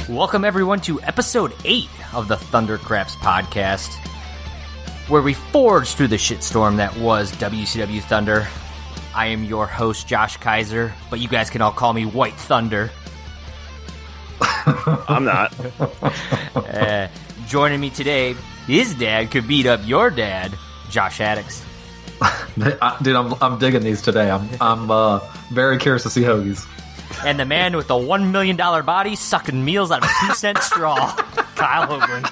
Welcome, everyone, to Episode 8 of the Thundercraps podcast, where we forge through the shitstorm that was WCW Thunder. I am your host, Josh Kaiser, but you guys can all call me White Thunder. I'm not. Joining me today, his dad could beat up your dad, Josh Addix. Dude, I'm digging these today. I'm very curious to see hoagies. And the man with the $1 million body sucking meals out of a 2-cent straw, Kyle Hoagland.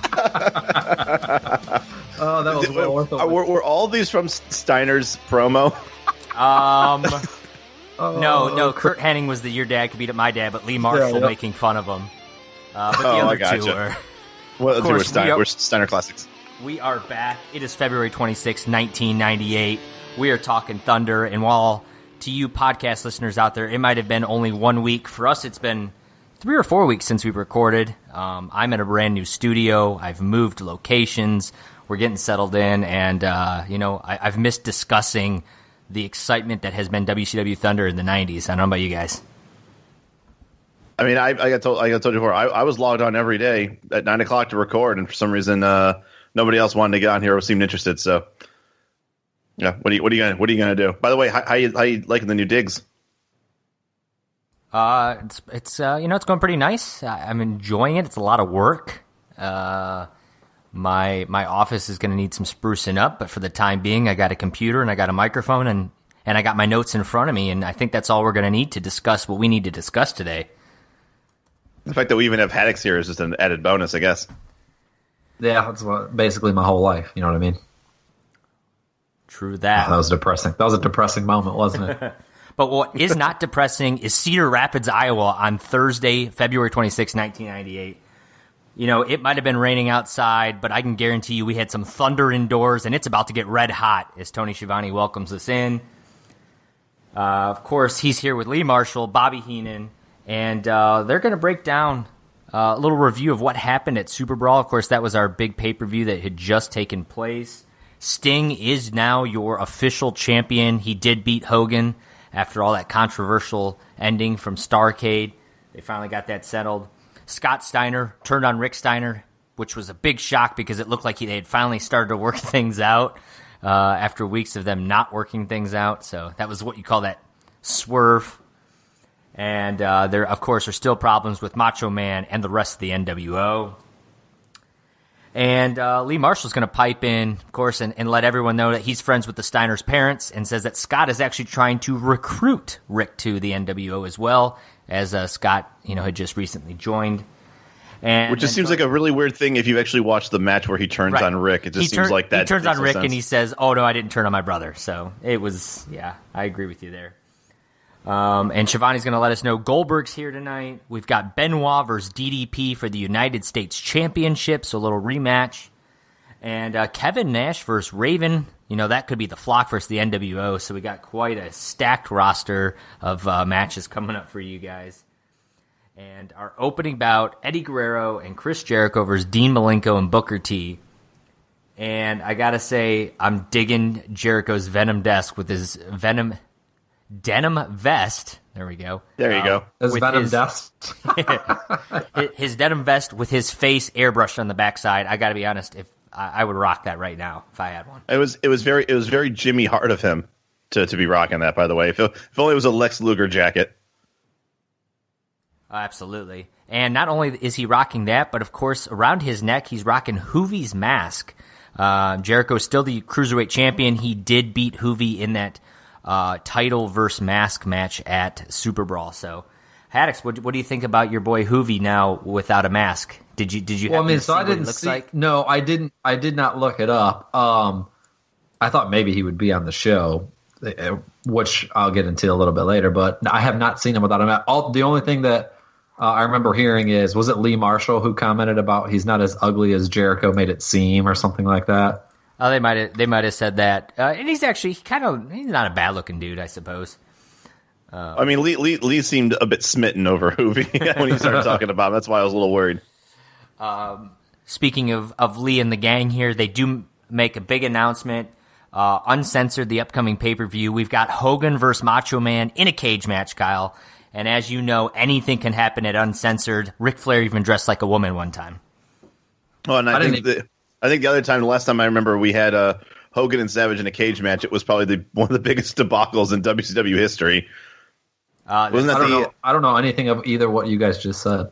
Oh, that was well worth it. Were all these from Steiner's promo? No. Kurt Hennig was the your dad could beat up my dad, but Lee Marshall making fun of him. But the other two were. Well, of course, we're Steiner Classics. We are back. It is February 26, 1998. We are talking Thunder, and while to you podcast listeners out there, it might have been only 1 week. For us, it's been 3 or 4 weeks since we recorded. I'm in a brand new studio. I've moved locations. We're getting settled in, and I've missed discussing the excitement that has been WCW Thunder in the 90s. I don't know about you guys. I mean, I got told you before. I was logged on every day at 9 o'clock to record, and for some reason, nobody else wanted to get on here or seemed interested. So, yeah, what are you gonna do? By the way, how you liking the new digs? It's going pretty nice. I'm enjoying it. It's a lot of work. My office is going to need some sprucing up, but for the time being, I got a computer and I got a microphone and I got my notes in front of me, and I think that's all we're going to need to discuss what we need to discuss today. The fact that we even have Haddix here is just an added bonus, I guess. Yeah, that's basically my whole life. You know what I mean? True that. Oh, that was depressing. That was a depressing moment, wasn't it? But what is not depressing is Cedar Rapids, Iowa on Thursday, February 26, 1998. You know, it might have been raining outside, but I can guarantee you we had some thunder indoors, and it's about to get red hot as Tony Schiavone welcomes us in. Of course, he's here with Lee Marshall, Bobby Heenan, and they're going to break down a little review of what happened at Superbrawl. Of course, that was our big pay-per-view that had just taken place. Sting is now your official champion. He did beat Hogan after all that controversial ending from Starrcade. They finally got that settled. Scott Steiner turned on Rick Steiner, which was a big shock because it looked like they had finally started to work things out after weeks of them not working things out. So that was what you call that swerve. And there, of course, are still problems with Macho Man and the rest of the NWO. And Lee Marshall's going to pipe in, of course, and let everyone know that he's friends with the Steiner's parents, and says that Scott is actually trying to recruit Rick to the NWO as well, as Scott, had just recently joined. Which just seems like a really weird thing if you actually watch the match where he turns on Rick. It just seems like that. He turns on Rick sense. And he says, "Oh no, I didn't turn on my brother." So it was, I agree with you there. And Shivani's going to let us know Goldberg's here tonight. We've got Benoit versus DDP for the United States Championship, so a little rematch. And Kevin Nash versus Raven. That could be the Flock versus the NWO, so we got quite a stacked roster of matches coming up for you guys. And our opening bout, Eddie Guerrero and Chris Jericho versus Dean Malenko and Booker T. And I got to say, I'm digging Jericho's Venom desk with his denim vest. There we go. There you go. His Venom vest. His denim vest with his face airbrushed on the backside. I got to be honest, if I would rock that right now if I had one. It was very Jimmy Hart of him to be rocking that. By the way, if only it was a Lex Luger jacket. Absolutely. And not only is he rocking that, but of course around his neck he's rocking Hoovie's mask. Jericho's still the Cruiserweight champion. He did beat Hoovie in that title versus mask match at Superbrawl. So, Haddix, what do you think about your boy Hoovie now without a mask? Did you? Well, I mean, so I didn't see. Like? No, I didn't. I did not look it up. I thought maybe he would be on the show, which I'll get into a little bit later. But I have not seen him without a mask. The only thing that I remember hearing was it Lee Marshall who commented about he's not as ugly as Jericho made it seem, or something like that. Oh, they might have said that. And he's not a bad looking dude, I suppose. I mean, Lee seemed a bit smitten over Hoovy when he started talking about him. That's why I was a little worried. Speaking of Lee and the gang here, they do make a big announcement. Uncensored, the upcoming pay-per-view. We've got Hogan versus Macho Man in a cage match, Kyle. And as you know, anything can happen at Uncensored. Ric Flair even dressed like a woman one time. Oh, and I think the other time, the last time I remember we had Hogan and Savage in a cage match, it was probably one of the biggest debacles in WCW history. I don't know anything of either what you guys just said.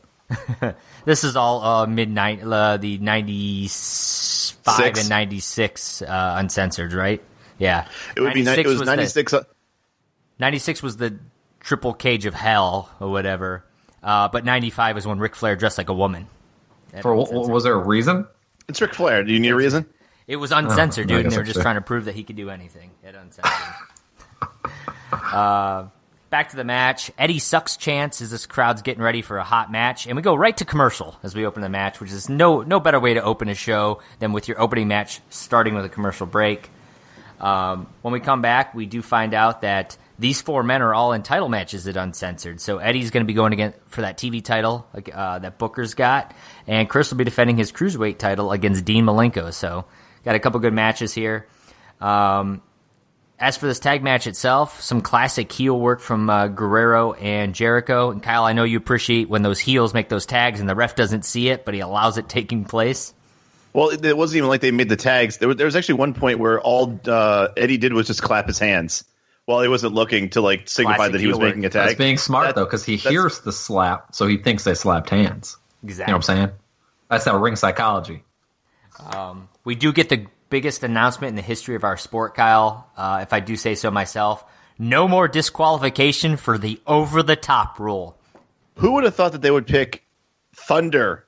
This is all midnight, the 95 and 96 Uncensored, right? Yeah. It would be it was 96. 96 was the Triple Cage of Hell or whatever. But 95 is when Ric Flair dressed like a woman. Was there a reason? It's Ric Flair. Do you need a reason? It was uncensored, dude, and they were just trying to prove that he could do anything at Uncensored. Back to the match. Eddie sucks chance as this crowd's getting ready for a hot match, and we go right to commercial as we open the match, which is no better way to open a show than with your opening match starting with a commercial break. When we come back, we do find out that these four men are all in title matches at Uncensored. So Eddie's going to be going again for that TV title that Booker's got, and Chris will be defending his cruiserweight title against Dean Malenko. So got a couple good matches here. As for this tag match itself, some classic heel work from Guerrero and Jericho. And Kyle, I know you appreciate when those heels make those tags and the ref doesn't see it, but he allows it taking place. Well, it wasn't even like they made the tags. There was actually one point where all Eddie did was just clap his hands while he wasn't looking to signify classic that he was making a tag. That's being smart, though, because he hears the slap, so he thinks they slapped hands. Exactly. You know what I'm saying? That's that ring psychology. We do get the biggest announcement in the history of our sport, Kyle, if I do say so myself. No more disqualification for the over-the-top rule. Who would have thought that they would pick Thunder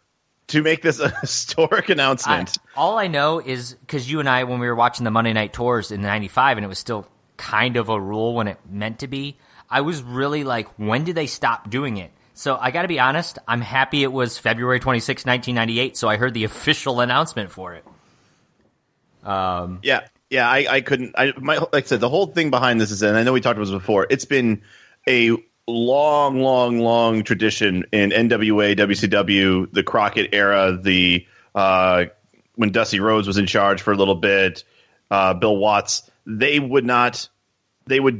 to make this a historic announcement? All I know is because you and I, when we were watching the Monday Night Tours in '95, and it was still kind of a rule when it meant to be, I was really like, when did they stop doing it? So I got to be honest, I'm happy it was February 26, 1998, so I heard the official announcement for it. I couldn't. Like I said, the whole thing behind this is, and I know we talked about this before, it's been a long tradition in NWA, WCW, the Crockett era, when Dusty Rhodes was in charge for a little bit, Bill Watts. They would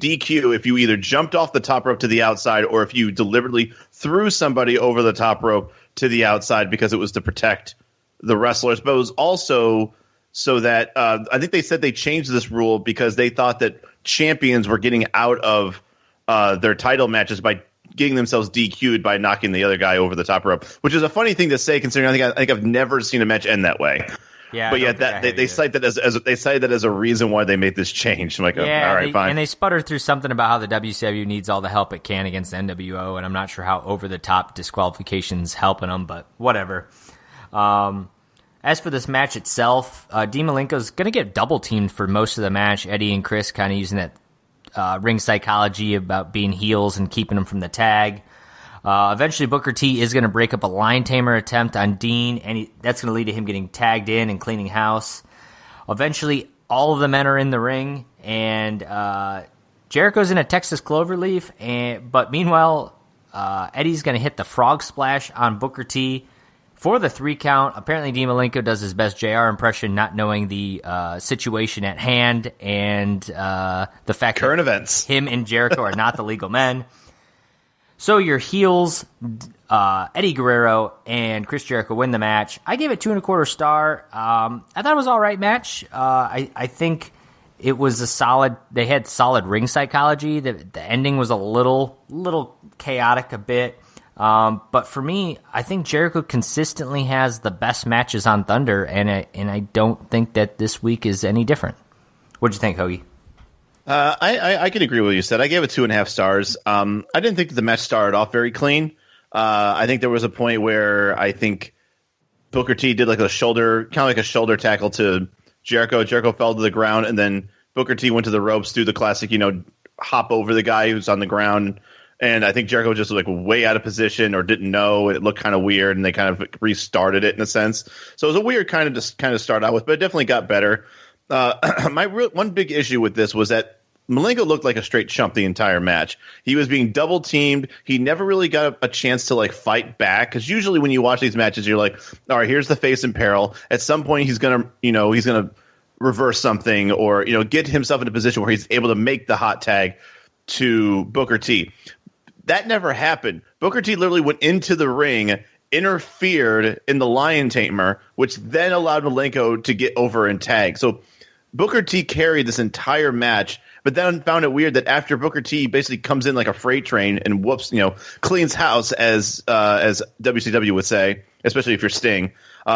DQ if you either jumped off the top rope to the outside or if you deliberately threw somebody over the top rope to the outside, because it was to protect the wrestlers, but it was also so that I think they said they changed this rule because they thought that champions were getting out of their title matches by getting themselves DQ'd by knocking the other guy over the top rope, which is a funny thing to say considering I think I've never seen a match end that way. Yeah, but yet they cite that as a reason why they made this change. I'm like, all right, fine. And they sputtered through something about how the WCW needs all the help it can against the NWO, and I'm not sure how over the top disqualifications helping them, but whatever. As for this match itself, Dean Malenko's going to get double teamed for most of the match. Eddie and Chris kind of using that ring psychology about being heels and keeping them from the tag. Eventually, Booker T is going to break up a line tamer attempt on Dean, and that's going to lead to him getting tagged in and cleaning house. Eventually, all of the men are in the ring, and Jericho's in a Texas cloverleaf, but meanwhile, Eddie's going to hit the frog splash on Booker T for the 3 count. Apparently, Dean Malenko does his best JR impression, not knowing the situation at hand and the fact current that events. Him and Jericho are not the legal men. So your heels, Eddie Guerrero and Chris Jericho win the match. I gave it 2.25 stars. I thought it was all right match. I think it was a solid. They had solid ring psychology. The ending was a little chaotic a bit. But for me, I think Jericho consistently has the best matches on Thunder, and I don't think that this week is any different. What'd you think, Hoagie? I can agree with what you said. I gave it 2.5 stars. I didn't think that the match started off very clean. I think there was a point where I think Booker T did like a shoulder tackle to Jericho. Jericho fell to the ground, and then Booker T went to the ropes, do the classic, hop over the guy who's on the ground. And I think Jericho just was way out of position or didn't know. It looked kind of weird, and they kind of restarted it in a sense. So it was a weird kind of start out with, but it definitely got better. One big issue with this was that Malenko looked like a straight chump the entire match. He was being double teamed. He never really got a chance to like fight back, because usually when you watch these matches, you're like, all right, here's the face in peril. At some point, he's gonna reverse something, or get himself in a position where he's able to make the hot tag to Booker T. That never happened. Booker T literally went into the ring, interfered in the Lion Tamer, which then allowed Malenko to get over and tag. So Booker T carried this entire match, but then found it weird that after Booker T basically comes in like a freight train and cleans house, as WCW would say, especially if you're Sting,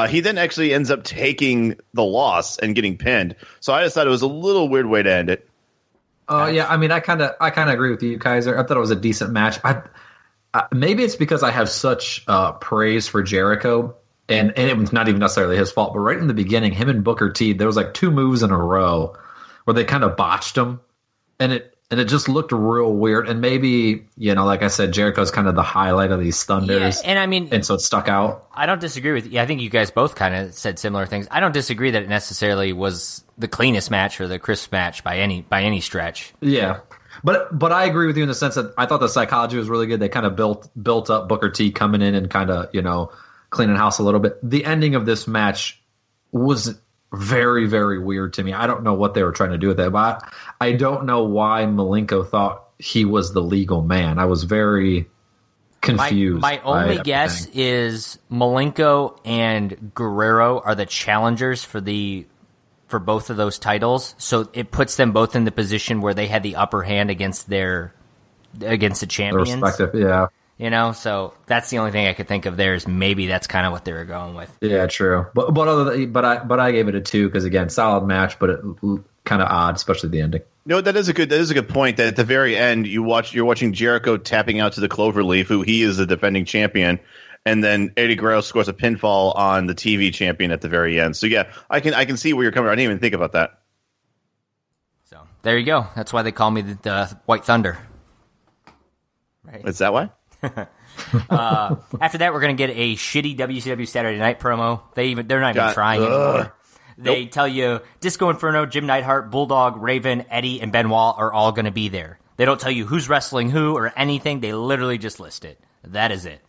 he then actually ends up taking the loss and getting pinned. So I just thought it was a little weird way to end it. Yeah, I mean, I kind of agree with you, Kaiser. I thought it was a decent match. Maybe it's because I have such praise for Jericho, and it was not even necessarily his fault. But right in the beginning, him and Booker T, there was like 2 moves in a row where they kind of botched them, and it just looked real weird. And maybe like I said, Jericho's kind of the highlight of these Thunders. Yeah, and I mean, and so it stuck out. I don't disagree with you. I think you guys both kind of said similar things. I don't disagree that it necessarily was the cleanest match or the crisp match by any stretch. Yeah. But I agree with you in the sense that I thought the psychology was really good. They kind of built up Booker T coming in and kind of, cleaning house a little bit. The ending of this match was very, very weird to me. I don't know what they were trying to do with that, but I don't know why Malenko thought he was the legal man. I was very confused. My only guess is Malenko and Guerrero are the challengers for both of those titles, so it puts them both in the position where they had the upper hand against the champions. Their respective, yeah. So that's the only thing I could think of there, is maybe that's kind of what they were going with. Yeah, true. But I gave it a 2 because again, solid match, but it kind of odd, especially the ending. That is a good point. That at the very end, you're watching Jericho tapping out to the Cloverleaf, who he is the defending champion. And then Eddie Guerrero scores a pinfall on the TV champion at the very end. So yeah, I can see where you're coming from. I didn't even think about that. So there you go. That's why they call me the White Thunder. Right? Is that why? After that, we're gonna get a shitty WCW Saturday Night promo. They're not even trying anymore. They tell you Disco Inferno, Jim Neidhart, Bulldog, Raven, Eddie, and Benoit are all gonna be there. They don't tell you who's wrestling who or anything. They literally just list it. That is it.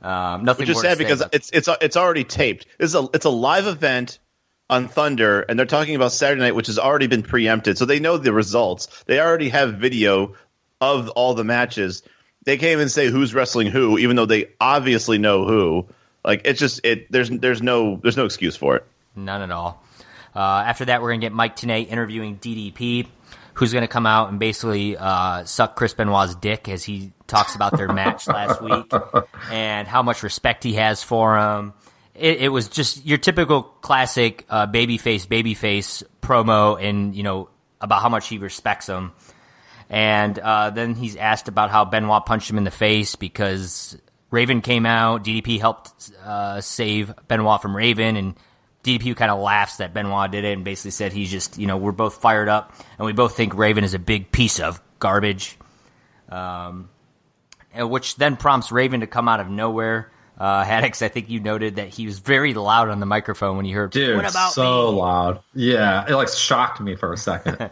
Nothing. Which is sad because it's already taped. It's a live event on Thunder, and they're talking about Saturday Night, which has already been preempted, so they know the results. They already have video of all the matches. They can't even say who's wrestling who, even though they obviously know who. Like there's no excuse for it. None at all. After that, we're gonna get Mike Tenay interviewing DDP, who's gonna come out and basically suck Chris Benoit's dick as he talks about their match last week and how much respect he has for him. It was just your typical classic babyface promo, and about how much he respects him. And then he's asked about how Benoit punched him in the face because Raven came out. DDP helped save Benoit from Raven, and DDP kind of laughs that Benoit did it and basically said he's just, we're both fired up and we both think Raven is a big piece of garbage. Which then prompts Raven to come out of nowhere. Haddix, I think you noted that he was very loud on the microphone when you heard, "Dude, what about so me?" loud. Yeah, it shocked me for a second.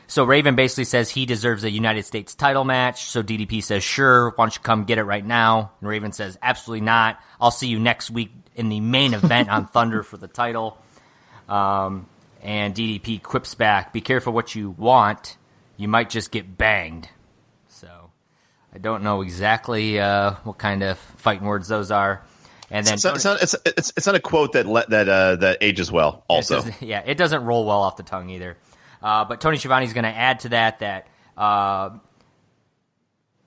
So Raven basically says he deserves a United States title match. So DDP says, "Sure, why don't you come get it right now?" And Raven says, "Absolutely not. I'll see you next week in the main event on Thunder for the title." And DDP quips back, "Be careful what you want. You might just get banged." So I don't know exactly what kind of fighting words those are. And then it's not a quote that ages well. Also, it doesn't roll well off the tongue either. But Tony Schiavone's going to add to that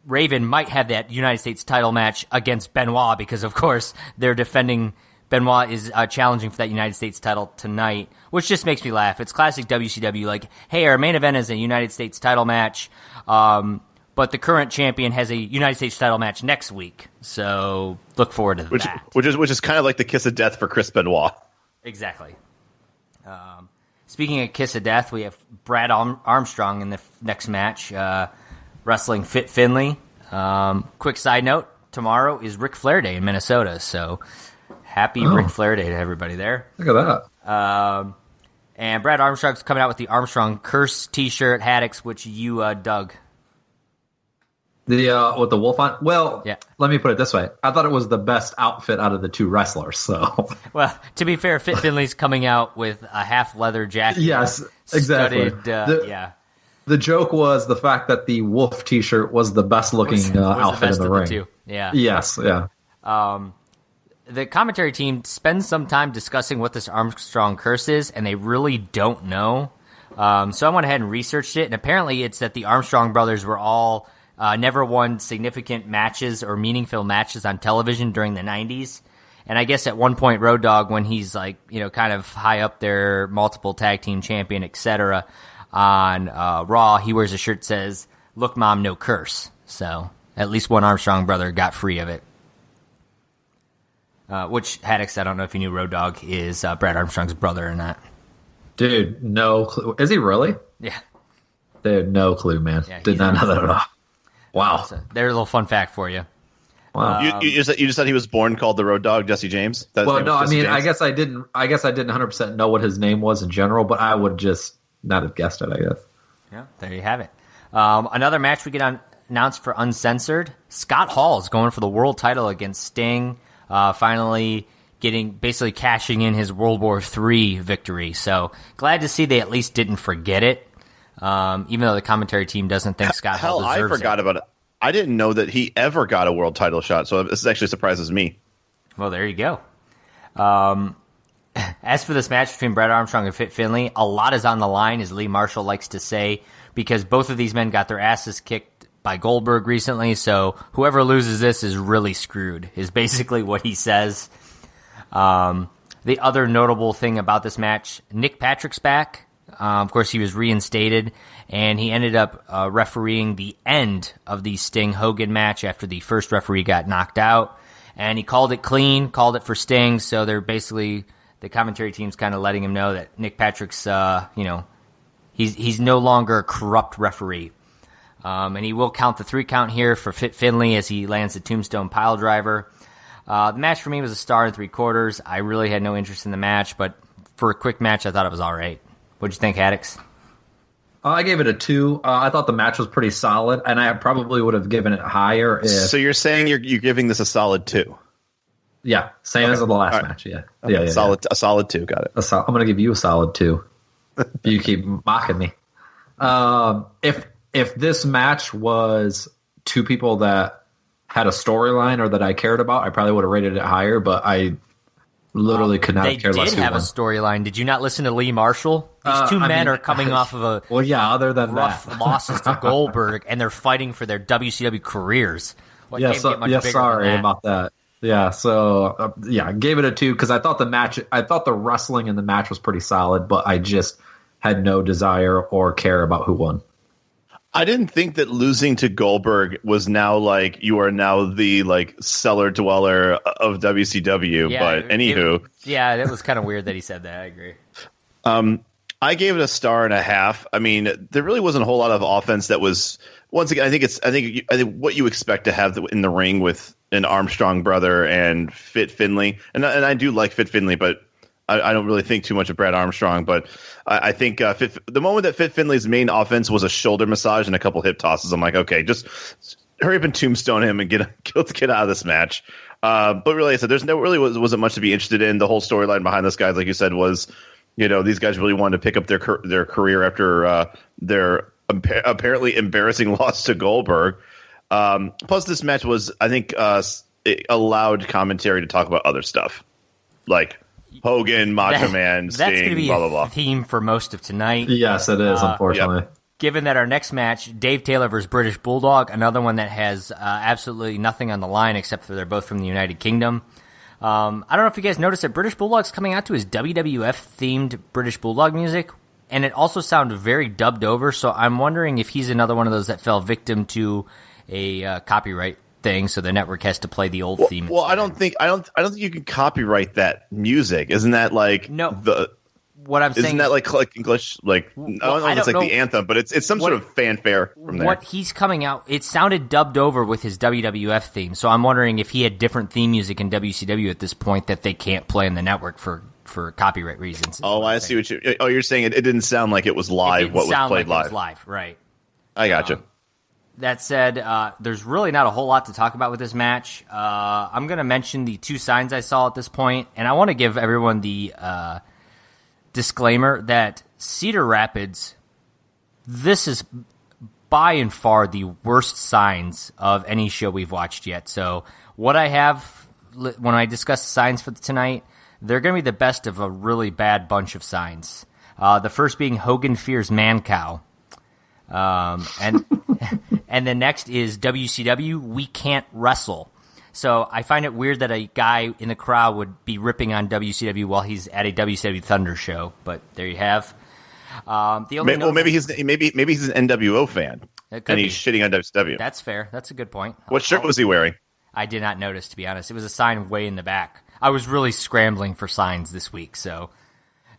Raven might have that United States title match against Benoit because, of course, they're defending. Benoit is challenging for that United States title tonight, which just makes me laugh. It's classic WCW, like, hey, our main event is a United States title match, but the current champion has a United States title match next week, so look forward to that. Which is kind of like the kiss of death for Chris Benoit. Exactly. Speaking of kiss of death, we have Brad Armstrong in the next match, wrestling Fit Finlay. Quick side note, tomorrow is Ric Flair Day in Minnesota, so happy Ric Flair Day to everybody there. Look at that. And Brad Armstrong's coming out with the Armstrong Curse T-shirt, Haddix, which you dug. With the wolf on. Well, yeah. Let me put it this way: I thought it was the best outfit out of the two wrestlers. So, well, to be fair, Fit Finley's coming out with a half leather jacket. Yes, exactly. Studded, The joke was the fact that the wolf T-shirt was the best looking outfit in the ring. Two. Yeah. Yes. Yeah. The commentary team spends some time discussing what this Armstrong Curse is, and they really don't know. So I went ahead and researched it, and apparently it's that the Armstrong brothers were all never won significant matches or meaningful matches on television during the 90s. And I guess at one point, Road Dogg, when he's like, kind of high up there, multiple tag team champion, etc., on Raw, he wears a shirt that says, "Look, Mom, no curse." So at least one Armstrong brother got free of it. Which, Haddix, I don't know if you knew Road Dogg is Brad Armstrong's brother or not. Dude, no clue. Is he really? Yeah. Dude, no clue, man. Yeah, did not know that at all. Wow. So there's a little fun fact for you. Wow. You just said he was born called the Road Dogg, Jesse James? Well, no, I mean, James? I guess I didn't 100% know what his name was in general, but I would just not have guessed it, I guess. Yeah, there you have it. Another match we get announced for Uncensored. Scott Hall is going for the world title against Sting, finally basically cashing in his World War III victory. So glad to see they at least didn't forget it, even though the commentary team doesn't think Scott Hall deserves it. I forgot about it. I didn't know that he ever got a world title shot, so this actually surprises me. Well, there you go. As for this match between Brad Armstrong and Fit Finley, a lot is on the line, as Lee Marshall likes to say, because both of these men got their asses kicked by Goldberg recently, so whoever loses this is really screwed, is basically what he says. The other notable thing about this match, Nick Patrick's back. Of course, he was reinstated, and he ended up refereeing the end of the Sting-Hogan match after the first referee got knocked out, and he called it clean, called it for Sting, so they're basically, the commentary team's kind of letting him know that Nick Patrick's, he's no longer a corrupt referee. And he will count the 3 count here for Fit Finley as he lands the Tombstone Piledriver. The match for me was a star and 3/4. I really had no interest in the match, but for a quick match, I thought it was all right. What'd you think, Haddix? I gave it a 2. I thought the match was pretty solid, and I probably would have given it higher if... So you're saying you're giving this a solid 2? Yeah, same as the last match, yeah. Okay. Yeah. A solid 2, got it. I'm going to give you a solid 2. You keep mocking me. If this match was 2 people that had a storyline or that I cared about, I probably would have rated it higher, but I literally could not care less. They did have a storyline. Did you not listen to Lee Marshall? These two men are coming off of a other than rough losses to Goldberg, and they're fighting for their WCW careers. Sorry about that. Yeah, so I gave it a 2 because I thought the wrestling in the match was pretty solid, but I just had no desire or care about who won. I didn't think that losing to Goldberg was now like you are now the cellar dweller of WCW. Yeah, but anywho, that was kind of weird that he said that. I agree. I gave it a 1.5 stars. I mean, there really wasn't a whole lot of offense that was. Once again, I think what you expect to have in the ring with an Armstrong brother and Fit Finley, and I do like Fit Finley, but I don't really think too much of Brad Armstrong. But I think the moment that Fit Finley's main offense was a shoulder massage and a couple hip tosses, I'm like, okay, just hurry up and tombstone him and get out of this match. But really, I said wasn't much to be interested in. The whole storyline behind this guy, like you said, was these guys really wanted to pick up their career after their apparently embarrassing loss to Goldberg. Plus, this match was, I think, it allowed commentary to talk about other stuff like Hogan, Macho Man, Sting, that's going to be blah, blah, blah. A theme for most of tonight. Yes, it is, unfortunately. Yep. Given that our next match, Dave Taylor versus British Bulldog, another one that has absolutely nothing on the line except for they're both from the United Kingdom. I don't know if you guys noticed that British Bulldog's coming out to his WWF-themed British Bulldog music, and it also sounded very dubbed over, so I'm wondering if he's another one of those that fell victim to a copyright thing, so the network has to play the old theme. Well, I don't think you can copyright that music. Isn't that like what I'm saying? Isn't that like English? I don't know if it's like the anthem, but it's some sort of fanfare from there. What he's coming out, it sounded dubbed over with his WWF theme, so I'm wondering if he had different theme music in WCW at this point that they can't play in the network for for copyright reasons. Oh, I see what you. Oh, you're saying it didn't sound like it was live. What was played live? It was live, right? I gotcha. That said, there's really not a whole lot to talk about with this match. I'm going to mention the 2 signs I saw at this point, and I want to give everyone the disclaimer that Cedar Rapids, this is by and far the worst signs of any show we've watched yet. So what I have, when I discuss the signs for tonight, they're going to be the best of a really bad bunch of signs. The first being Hogan Fears Man Cow. And the next is WCW, We Can't Wrestle. So I find it weird that a guy in the crowd would be ripping on WCW while he's at a WCW Thunder show. But there you have. Maybe he's an NWO fan, and he's shitting on WCW. That's fair. That's a good point. What shirt was he wearing? I did not notice, to be honest. It was a sign way in the back. I was really scrambling for signs this week. So,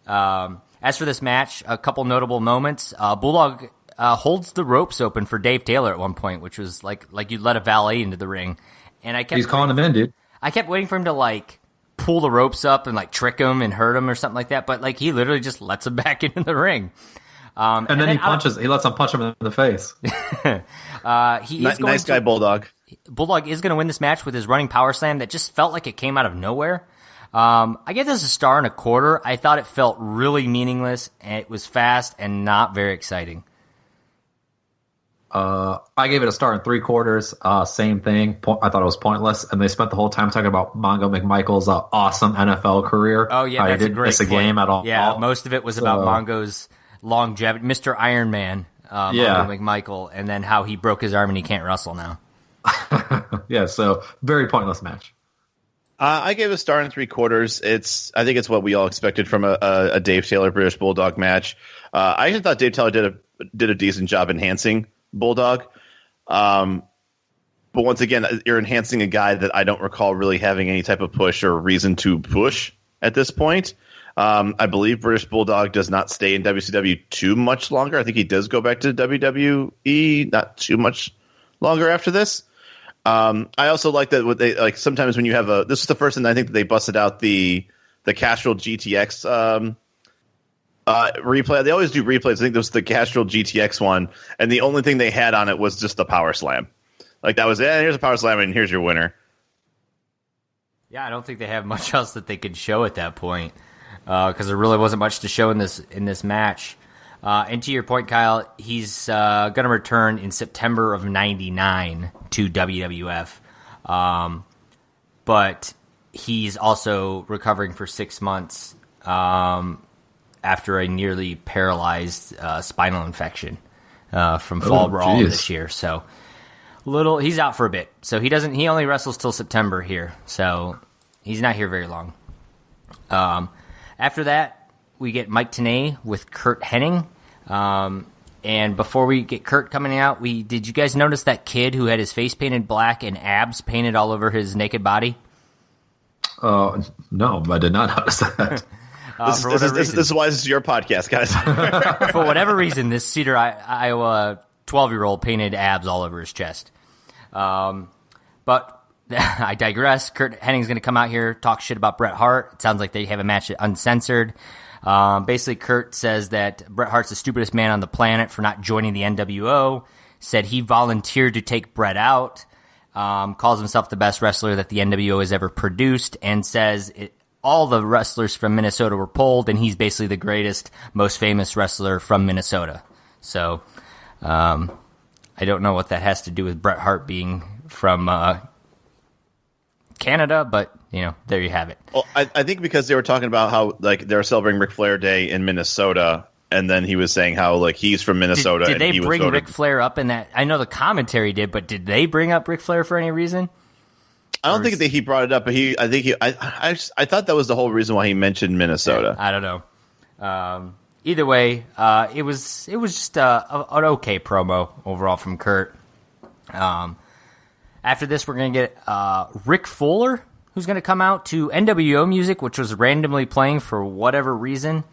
as for this match, a couple notable moments. Bulldog holds the ropes open for Dave Taylor at one point, which was like you'd let a valet into the ring. And he's calling him in, dude. I kept waiting for him to pull the ropes up and trick him and hurt him or something like that, but he literally just lets him back into the ring. And then he punches. He lets him punch him in the face. Nice guy, Bulldog. Bulldog is going to win this match with his running power slam that just felt like it came out of nowhere. I give this a 1.25. I thought it felt really meaningless, and it was fast and not very exciting. I gave it a 1.75. Same thing. I thought it was pointless, and they spent the whole time talking about Mongo McMichael's awesome NFL career. Oh yeah, that's a great miss a point. Game at all. Yeah, most of it was about Mongo's longevity, Mr. Iron Man, Mongo McMichael, and then how he broke his arm and he can't wrestle now. Yeah, so very pointless match. I gave it a 1.75. I think it's what we all expected from a Dave Taylor British Bulldog match. I actually thought Dave Taylor did a decent job enhancing Bulldog. But once again, you're enhancing a guy that I don't recall really having any type of push or reason to push at this point. I believe British Bulldog does not stay in WCW too much longer. I think he does go back to WWE not too much longer after this. I also like that what they sometimes when you have this is the first time I think that they busted out the Castrol GTX replay. They always do replays. I think this was the Castrol GTX one, and the only thing they had on it was just the power slam. That was here's a power slam and here's your winner. Yeah, I don't think they have much else that they could show at that point because there really wasn't much to show in this match. And to your point, Kyle, he's going to return in September of '99 to WWF, but he's also recovering for 6 months after a nearly paralyzed spinal infection from Fall Brawl this year. So he's out for a bit. So he only wrestles till September here. So he's not here very long. After that, we get Mike Tenay with Curt Hennig. And before we get Kurt coming out, did you guys notice that kid who had his face painted black and abs painted all over his naked body? No, I did not notice that. This is why this is your podcast, guys. For whatever reason, this Cedar, Iowa 12-year-old painted abs all over his chest. But I digress. Curt Hennig's going to come out here, talk shit about Bret Hart. It sounds like they have a match uncensored. Basically, Kurt says that Bret Hart's the stupidest man on the planet for not joining the NWO, said he volunteered to take Bret out, calls himself the best wrestler that the NWO has ever produced, and says all the wrestlers from Minnesota were pulled, and he's basically the greatest, most famous wrestler from Minnesota. So, I don't know what that has to do with Bret Hart being from Canada, but there you have it. Well, I think because they were talking about how they were celebrating Ric Flair Day in Minnesota, and then he was saying how he's from Minnesota. Did they bring Ric Flair up in that? I know the commentary did, but did they bring up Ric Flair for any reason? I don't think that he brought it up, but I thought that was the whole reason why he mentioned Minnesota. I don't know. Either way, it was just an okay promo overall from Kurt. After this, we're going to get Rick Fuller, who's going to come out to NWO music, which was randomly playing for whatever reason.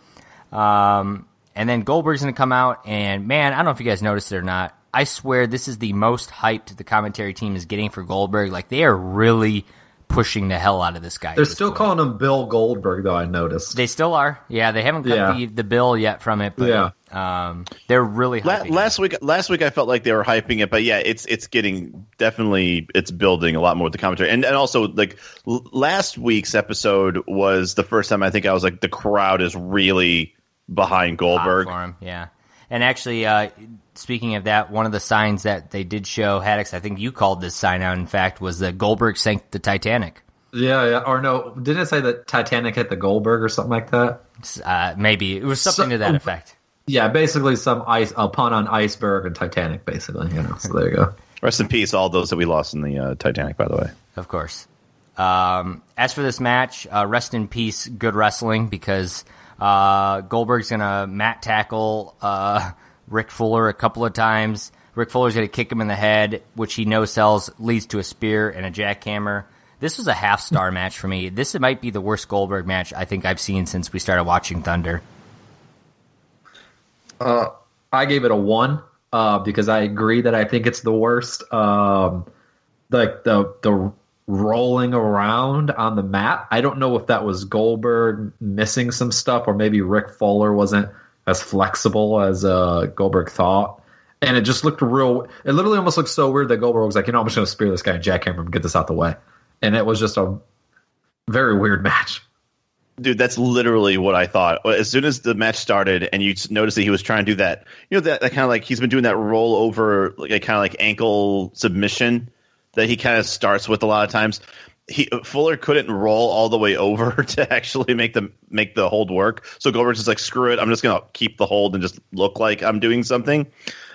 And then Goldberg's going to come out, and man, I don't know if you guys noticed it or not. I swear this is the most hyped the commentary team is getting for Goldberg. They are really pushing the hell out of this guy. They're still calling him Bill Goldberg, though, I noticed. They still are. Yeah, they haven't got the bill yet from it, but they're really hyping last week I felt like they were hyping it, but yeah, it's getting definitely it's building a lot more with the commentary. And also like last week's episode was the first time I think I was like the crowd is really behind Goldberg. For him, yeah. And actually, speaking of that, one of the signs that they did show, Haddix, I think you called this sign out, in fact, was that Goldberg sank the Titanic. Yeah. Or no, didn't it say that Titanic hit the Goldberg or something like that? Maybe. It was something to that effect. Yeah, basically a pun on iceberg and Titanic, basically. So there you go. Rest in peace, all those that we lost in the Titanic, by the way. Of course. As for this match, rest in peace, good wrestling, because Goldberg's going to mat tackle Rick Fuller a couple of times. Rick Fuller's going to kick him in the head, which he no-sells, leads to a spear and a jackhammer. This was a half-star match for me. This might be the worst Goldberg match I think I've seen since we started watching Thunder. I gave it a 1 because I agree that I think it's the worst. Like the rolling around on the mat. I don't know if that was Goldberg missing some stuff or maybe Rick Fuller wasn't as flexible as Goldberg thought. And it just looked real. It literally almost looked so weird that Goldberg was like, I'm just going to spear this guy and jackhammer him and get this out the way. And it was just a very weird match. Dude, that's literally what I thought. As soon as the match started and you noticed that he was trying to do that, that kind of like he's been doing that roll over, like kind of like ankle submission that he kind of starts with a lot of times. Fuller couldn't roll all the way over to actually make the hold work. So Goldberg's just like, screw it. I'm just going to keep the hold and just look like I'm doing something.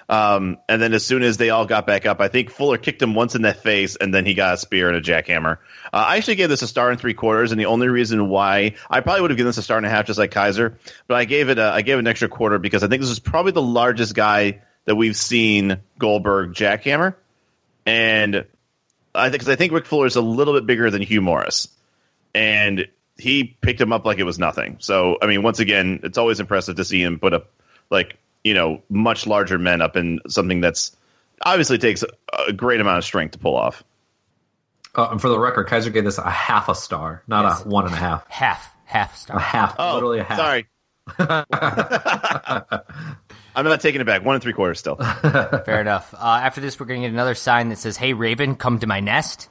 And then as soon as they all got back up, I think Fuller kicked him once in the face, and then he got a spear and a jackhammer. I actually gave this a 1.75 stars, and the only reason why I probably would have given this a 1.5 stars just like Kaiser, but I gave it an extra quarter because I think this is probably the largest guy that we've seen Goldberg jackhammer, and I think Rick Fuller is a little bit bigger than Hugh Morris, and he picked him up like it was nothing. So I mean, once again, it's always impressive to see him put up much larger men up in something that's obviously takes a great amount of strength to pull off. And for the record, Kaiser gave this a 0.5 star, not a 1.5. Half star. A half. Oh, literally a half. Sorry. I'm not taking it back. 1.75 still. Fair enough. After this, we're going to get another sign that says, "Hey, Raven, come to my nest."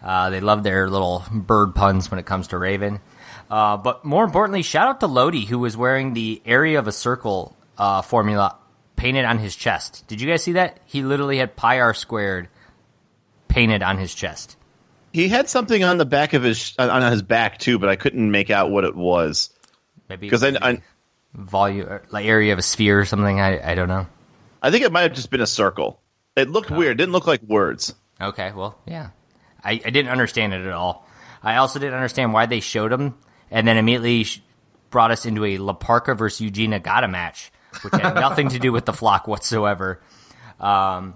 They love their little bird puns when it comes to Raven. But more importantly, shout out to Lodi, who was wearing the area of a circle formula painted on his chest. Did you guys see that? He literally had pi r squared painted on his chest. He had something on the back of his back too, but I couldn't make out what it was. Maybe because I volume, like area of a sphere or something. I don't know. I think it might have just been a circle. It looked weird. It didn't look like words. Okay, well, yeah. I didn't understand it at all. I also didn't understand why they showed him and then immediately brought us into a La Parka versus Eugene Nagata match, which had nothing to do with the Flock whatsoever. La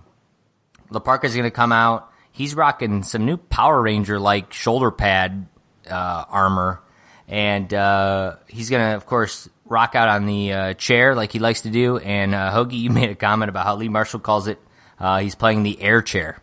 Parka's going to come out. He's rocking some new Power Ranger-like shoulder pad armor, and he's going to, of course, rock out on the chair like he likes to do. And Hoagie, you made a comment about how Lee Marshall calls it. He's playing the air chair.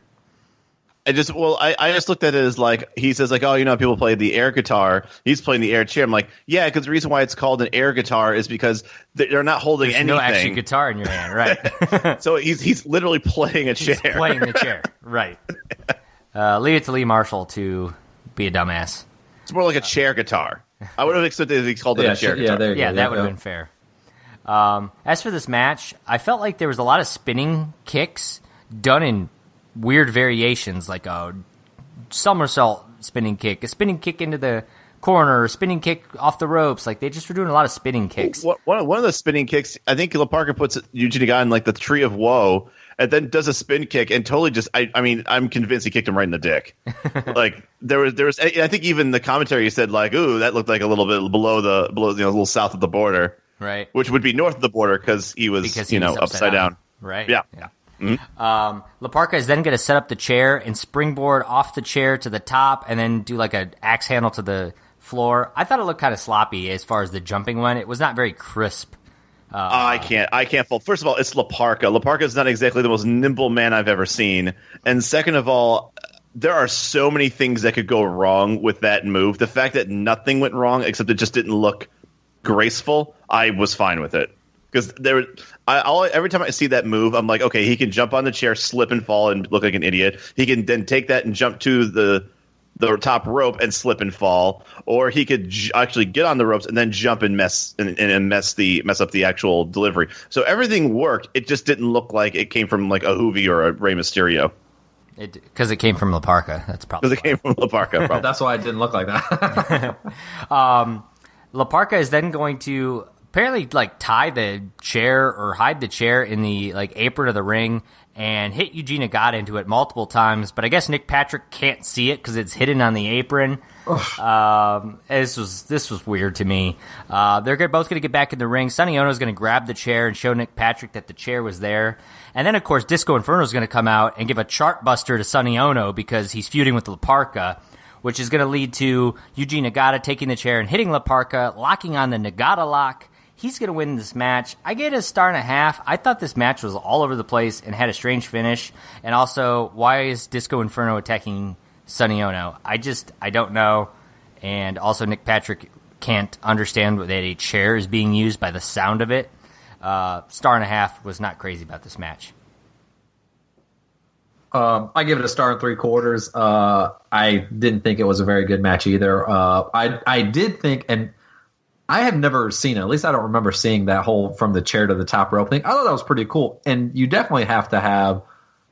I just looked at it as like, he says like, oh, people play the air guitar. He's playing the air chair. I'm like, yeah, because the reason why it's called an air guitar is because they're not holding anything. No actual guitar in your hand, right? So he's literally playing a chair. He's playing the chair, right. Leave it to Lee Marshall to be a dumbass. It's more like a chair guitar. I would have expected he called it a chair guitar. That would have been fair. As for this match, I felt like there was a lot of spinning kicks done in weird variations, like a somersault spinning kick, a spinning kick into the corner, a spinning kick off the ropes. Like they just were doing a lot of spinning kicks. One of the spinning kicks, I think La Parka puts Eugene Nagata in like the Tree of Woe, and then does a spin kick and totally just. I mean, I'm convinced he kicked him right in the dick. Like there was. I think even the commentary said like, "Ooh, that looked like a little bit below a little south of the border." Right. Which would be north of the border because he was upside down. Right. Yeah. Mm-hmm. La Parka is then going to set up the chair and springboard off the chair to the top and then do like an axe handle to the floor. I thought it looked kind of sloppy as far as the jumping went. It was not very crisp. I can't fault. First of all, it's La Parka. La Parka is not exactly the most nimble man I've ever seen. And second of all, there are so many things that could go wrong with that move. The fact that nothing went wrong except it just didn't look graceful, I was fine with it. Because every time I see that move, I'm like, okay, he can jump on the chair, slip and fall, and look like an idiot. He can then take that and jump to the top rope and slip and fall, or he could actually get on the ropes and then jump and mess up the actual delivery. So everything worked. It just didn't look like it came from like a Hoovy or a Rey Mysterio. Because it came from La Parka. That's probably because it came from La Parka. Probably. That's why it didn't look like that. La Parka is then going to apparently like tie the chair or hide the chair in the like apron of the ring and hit Yuji Nagata into it multiple times. But I guess Nick Patrick can't see it because it's hidden on the apron. This was weird to me. They're both going to get back in the ring. Sonny Ono is going to grab the chair and show Nick Patrick that the chair was there. And then, of course, Disco Inferno is going to come out and give a chart buster to Sonny Ono because he's feuding with La Parka, which is going to lead to Yuji Nagata taking the chair and hitting La Parka, locking on the Nagata lock. He's going to win this match. I gave it a 1.5. I thought this match was all over the place and had a strange finish. And also, why is Disco Inferno attacking Sonny Ono? I don't know. And also, Nick Patrick can't understand that a chair is being used by the sound of it. 1.5 was not crazy about this match. I give it a 1.75. I didn't think it was a very good match either. I did think, and I have never seen it. At least I don't remember seeing that whole from the chair to the top rope thing. I thought that was pretty cool. And you definitely have to have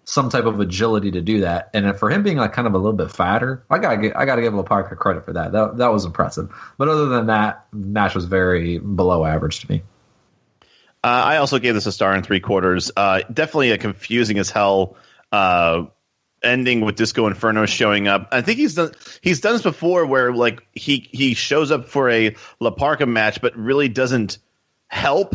some type of agility to do that. And for him being like kind of a little bit fatter, I gotta give La Parka credit for that. That was impressive. But other than that, the match was very below average to me. I also gave this a 1.75. Definitely a confusing as hell ending with Disco Inferno showing up. I think he's done this before where like he shows up for a La Parka match but really doesn't help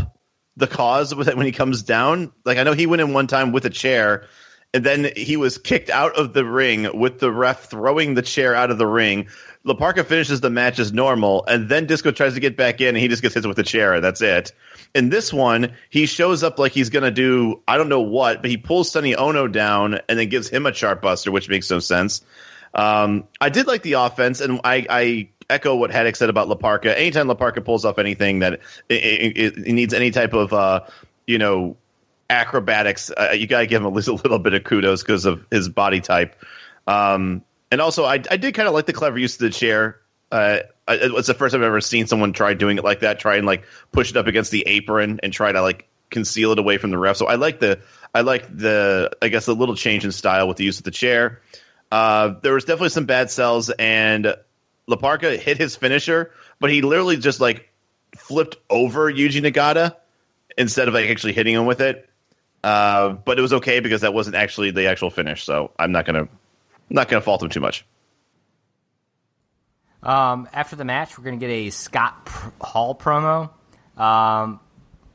the cause with it when he comes down. Like I know he went in one time with a chair and then he was kicked out of the ring with the ref throwing the chair out of the ring. La Parka finishes the match as normal and then Disco tries to get back in and he just gets hit with the chair. That's it. In this one, he shows up like he's going to do, I don't know what, but he pulls Sonny Ono down and then gives him a chart buster, which makes no sense. I did like the offense, and I echo what Haddock said about La Parka. Anytime La Parka pulls off anything that it needs any type of, acrobatics, you got to give him at least a little bit of kudos because of his body type. And also, I did kind of like the clever use of the chair. It's the first time I've ever seen someone try doing it like that. Try and like push it up against the apron and try to like conceal it away from the ref. So I like the I guess a little change in style with the use of the chair. There was definitely some bad sells, and La Parka hit his finisher, but he literally just like flipped over Yuji Nagata instead of like actually hitting him with it. But it was okay because that wasn't actually the actual finish. So I'm not gonna fault him too much. After the match, we're going to get a Scott Hall promo.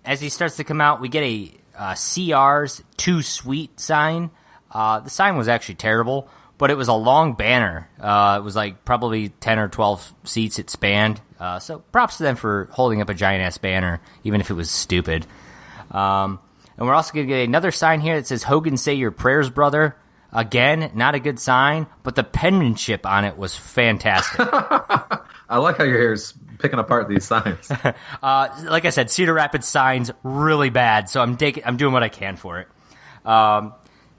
As he starts to come out, we get a CR's Too Sweet sign. The sign was actually terrible, but it was a long banner. It was like probably 10 or 12 seats it spanned. So props to them for holding up a giant-ass banner, even if it was stupid. And we're also going to get another sign here that says, Hogan, say your prayers, brother. Again, not a good sign, but the penmanship on it was fantastic. I like how you're here picking apart these signs. Like I said, Cedar Rapids signs really bad, so I'm doing what I can for it.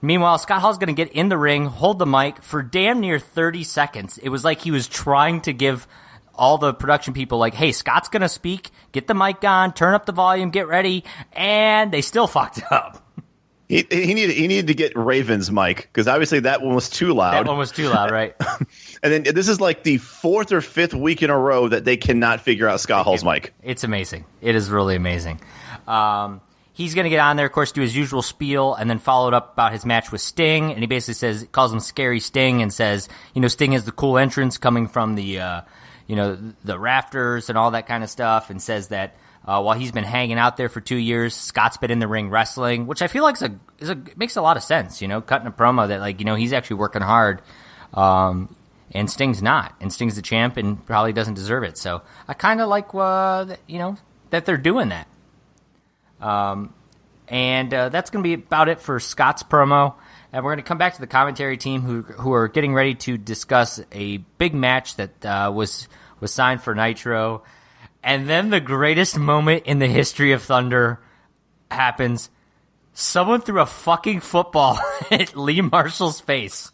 Meanwhile, Scott Hall's going to get in the ring, hold the mic for damn near 30 seconds. It was like he was trying to give all the production people like, hey, Scott's going to speak, get the mic on, turn up the volume, get ready, and they still fucked up. He needed to get Raven's mic because obviously that one was too loud. That one was too loud, right? And then this is like the 4th or 5th week in a row that they cannot figure out Scott Hall's mic. It's amazing. It is really amazing. He's going to get on there, of course, do his usual spiel, and then followed up about his match with Sting. And he basically calls him Scary Sting, and says, Sting has the cool entrance coming from the rafters and all that kind of stuff, and says that. While he's been hanging out there for 2 years, Scott's been in the ring wrestling, which I feel like makes a lot of sense. Cutting a promo that he's actually working hard, and Sting's not, and Sting's the champ and probably doesn't deserve it. So I kind of like that they're doing that. And that's going to be about it for Scott's promo. And we're going to come back to the commentary team who are getting ready to discuss a big match that was signed for Nitro. And then the greatest moment in the history of Thunder happens. Someone threw a fucking football at Lee Marshall's face.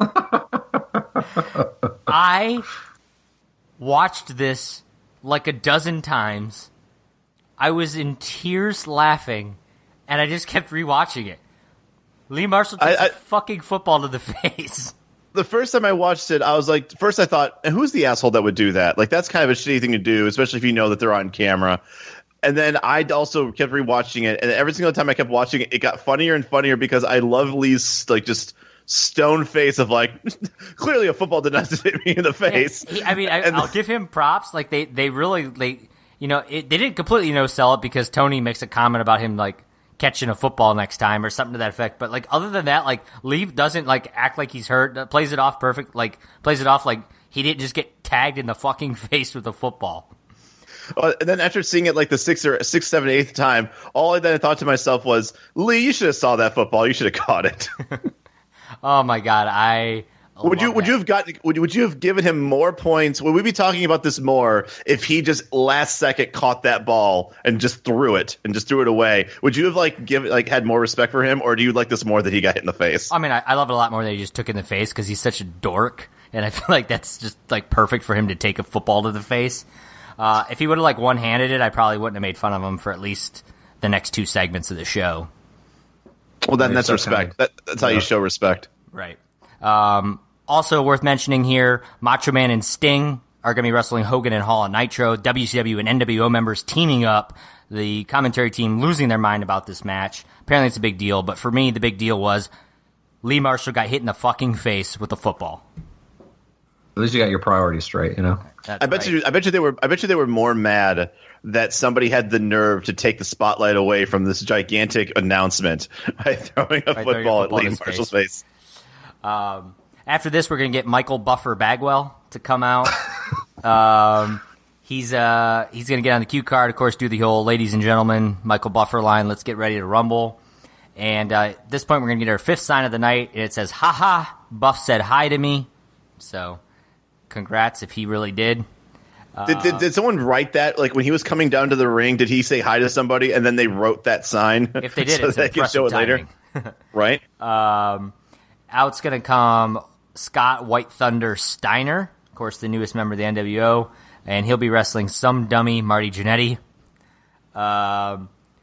I watched this like a dozen times. I was in tears laughing, and I just kept rewatching it. Lee Marshall threw a fucking football to the face. The first time I watched it, I was like, first I thought, who's the asshole that would do that? Like, that's kind of a shitty thing to do, especially if you know that they're on camera. And then I also kept rewatching it, and every single time I kept watching it, it got funnier and funnier because I love Lee's, like, just stone face of, like, clearly a football did not hit me in the face. Yeah, I'll give him props. Like, they really, they didn't completely sell it because Tony makes a comment about him, like, catching a football next time or something to that effect. But, like, other than that, like, Lee doesn't, like, act like he's hurt. Plays it off perfect. Like, plays it off like he didn't just get tagged in the fucking face with a football. And then after seeing it like the sixth, seventh, eighth time, all I then thought to myself was, Lee, you should have saw that football. You should have caught it. Oh my god, would you have given him more points? Would we be talking about this more if he just last second caught that ball and just threw it away? Would you have had more respect for him, or do you like this more that he got hit in the face? I mean, I love it a lot more that he just took it in the face because he's such a dork, and I feel like that's just like perfect for him to take a football to the face. If he would have like one-handed it, I probably wouldn't have made fun of him for at least the next two segments of the show. Well, then that's respect. That's how you show respect. Right. Also worth mentioning here, Macho Man and Sting are going to be wrestling Hogan and Hall on Nitro. WCW and NWO members teaming up. The commentary team losing their mind about this match. Apparently it's a big deal, but for me, the big deal was Lee Marshall got hit in the fucking face with a football. At least you got your priorities straight, I bet you they were more mad that somebody had the nerve to take the spotlight away from this gigantic announcement by throwing a football at Lee Marshall's face. After this, we're going to get Michael Buffer Bagwell to come out. He's going to get on the cue card, of course, do the whole ladies and gentlemen Michael Buffer line, let's get ready to rumble. And at this point, we're going to get our fifth sign of the night, and it says, "Ha-ha, Buff said hi to me." So congrats if he really did. Did someone write that? Like when he was coming down to the ring, did he say hi to somebody and then they wrote that sign? If they did, so it's they can show it later. Right? Out's going to come Scott White Thunder Steiner, of course, the newest member of the NWO, and he'll be wrestling some dummy Marty Jannetty.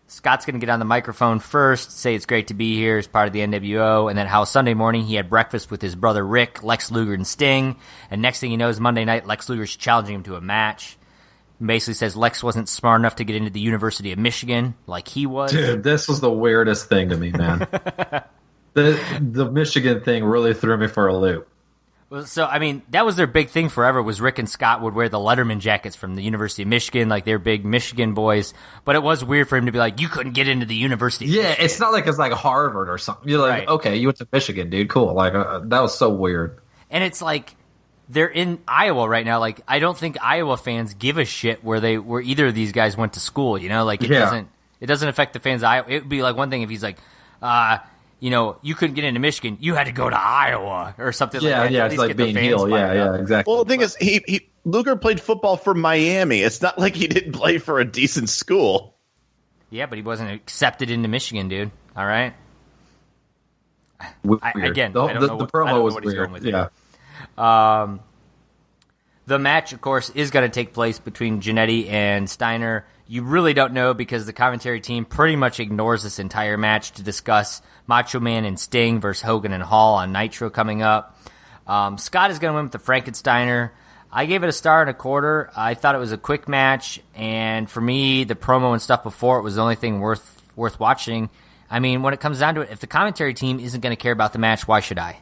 Scott's going to get on the microphone first, say it's great to be here as part of the NWO, and then how Sunday morning he had breakfast with his brother Rick, Lex Luger, and Sting, and next thing he knows, Monday night, Lex Luger's challenging him to a match. Basically says Lex wasn't smart enough to get into the University of Michigan like he was. Dude, this was the weirdest thing to me, man. The Michigan thing really threw me for a loop. Well, so, I mean, that was their big thing forever, was Rick and Scott would wear the Letterman jackets from the University of Michigan, like they're big Michigan boys. But it was weird for him to be like, you couldn't get into the University of Michigan. It's not like it's like Harvard or something. You're like, okay, you went to Michigan, dude, cool. Like, that was so weird. And it's like, they're in Iowa right now. Like, I don't think Iowa fans give a shit where either of these guys went to school, Like, it doesn't affect the fans of Iowa. It would be like one thing if he's like, you couldn't get into Michigan. You had to go to Iowa or something like that. Yeah, it's like being heel. Yeah, exactly. Well, the thing is, Luger played football for Miami. It's not like he didn't play for a decent school. Yeah, but he wasn't accepted into Michigan, dude. All right? Weird. I don't the know promo was what weird. He's going with Yeah. The match, of course, is going to take place between Jannetty and Steiner. You really don't know because the commentary team pretty much ignores this entire match to discuss Macho Man and Sting versus Hogan and Hall on Nitro coming up. Scott is going to win with the Frankensteiner. I gave it a star and a quarter. I thought it was a quick match, and for me, the promo and stuff before it was the only thing worth watching. I mean, when it comes down to it, if the commentary team isn't going to care about the match, why should I?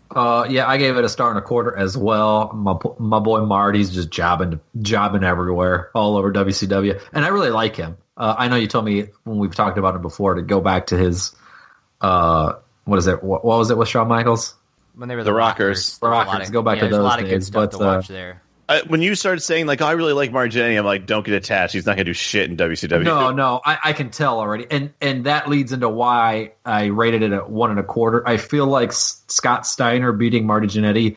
I gave it a star and a quarter as well. My boy Marty's just jobbing everywhere, all over WCW, and I really like him. I know you told me when we've talked about him before to go back to his what was it with Shawn Michaels? When they were the Rockers. The Rockers. Go back to those a lot of days. good stuff to watch there. When you started saying like, oh, I really like Marty Jannetty, I'm like, don't get attached. He's not going to do shit in WCW. No, I can tell already, and that leads into why I rated it at 1.25. I feel like Scott Steiner beating Marty Jannetty